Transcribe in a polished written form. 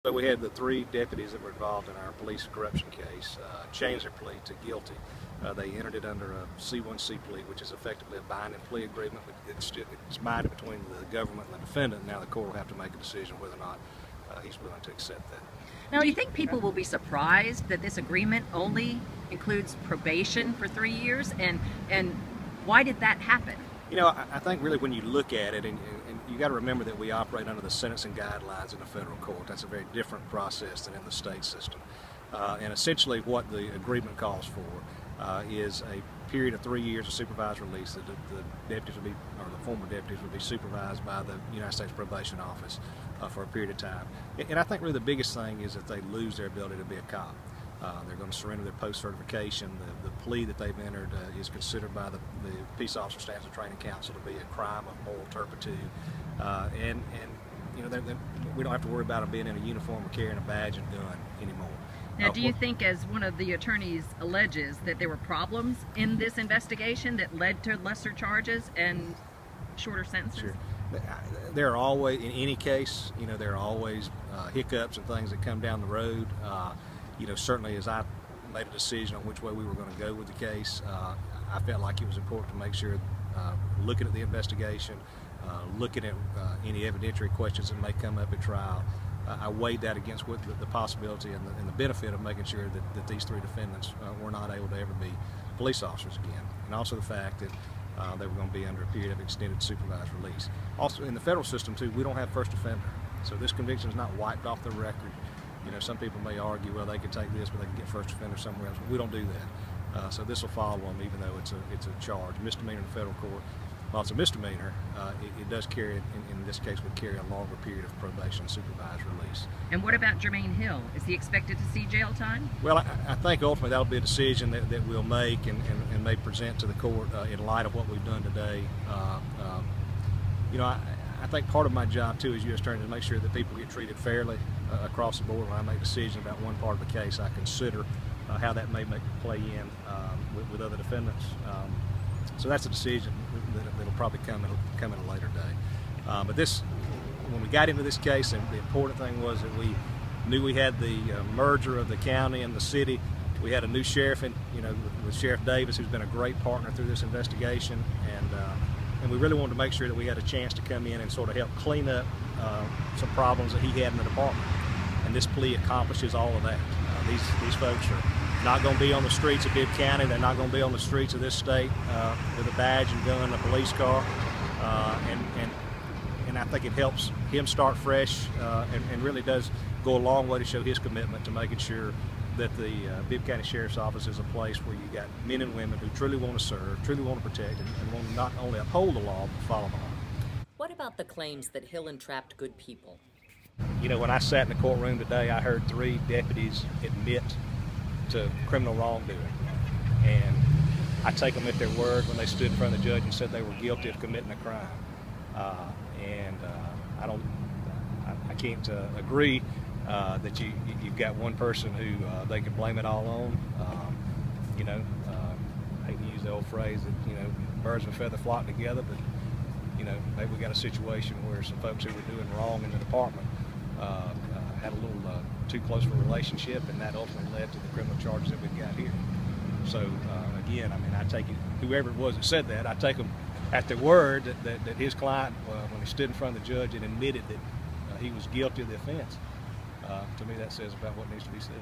So we had the 3 deputies that were involved in our police corruption case change their plea to guilty. They entered it under a C1C plea, which is effectively a binding plea agreement. It's binding between the government and the defendant. Now the court will have to make a decision whether or not he's willing to accept that. Now, do you think people will be surprised that this agreement only includes probation for 3 years? And why did that happen? You know, I think really when you look at it, and you got to remember that we operate under the sentencing guidelines in the federal court. That's a very different process than in the state system. And essentially what the agreement calls for is a period of 3 years of supervised release. The deputies would be, or the former deputies would be supervised by the United States Probation Office for a period of time. And I think really the biggest thing is that they lose their ability to be a cop. They're going to surrender their post-certification. The plea that they've entered is considered by the Peace Officer Standards and Training Council to be a crime of moral turpitude. And you know, we don't have to worry about them being in a uniform or carrying a badge and gun anymore. Now, do you think, as one of the attorneys alleges, that there were problems in this investigation that led to lesser charges and shorter sentences? Sure. There are always, in any case, you know, there are always hiccups and things that come down the road. You know, certainly as I made a decision on which way we were going to go with the case, I felt like it was important to make sure, looking at the investigation, looking at any evidentiary questions that may come up at trial, I weighed that against what the possibility and the benefit of making sure that these 3 defendants were not able to ever be police officers again, and also the fact that they were going to be under a period of extended supervised release. Also, in the federal system too, we don't have first offender, so this conviction is not wiped off the record. You know, some people may argue, well, they could take this, but they can get first offender somewhere else. We don't do that. So this will follow them, even though it's a charge. Misdemeanor in the federal court, while it's a misdemeanor, it does carry, in this case, would carry a longer period of probation supervised release. And what about Jermaine Hill? Is he expected to see jail time? Well, I think ultimately that'll be a decision that we'll make and may present to the court in light of what we've done today. You know, I think part of my job too as U.S. Attorney is to make sure that people get treated fairly across the board. When I make decisions about one part of the case, I consider how that may play in with other defendants. So that's a decision that'll probably come in a later day. But this, when we got into this case, and the important thing was that we knew we had the merger of the county and the city. We had a new sheriff, with Sheriff Davis, who's been a great partner through this investigation, and we really wanted to make sure that we had a chance to come in and sort of help clean up some problems that he had in the department. And this plea accomplishes all of that. These folks are not going to be on the streets of Bibb County. They're not going to be on the streets of this state with a badge and gun and a police car. And I think it helps him start fresh and really does go a long way to show his commitment to making sure that the Bibb County Sheriff's Office is a place where you got men and women who truly want to serve, truly want to protect, and want to not only uphold the law, but follow the law. What about the claims that Hill entrapped good people? You know, when I sat in the courtroom today, I heard 3 deputies admit to criminal wrongdoing, and I take them at their word when they stood in front of the judge and said they were guilty of committing a crime. I can't agree that you've got one person who they can blame it all on. I hate to use the old phrase that, you know, birds of a feather flock together, but you know, maybe we got a situation where some folks who were doing wrong in the department had a little too close of a relationship, and that ultimately led to the criminal charges that we've got here. So again, I mean, I take it, whoever it was that said that, I take them at their word that his client, when he stood in front of the judge and admitted that he was guilty of the offense. To me, that says about what needs to be said.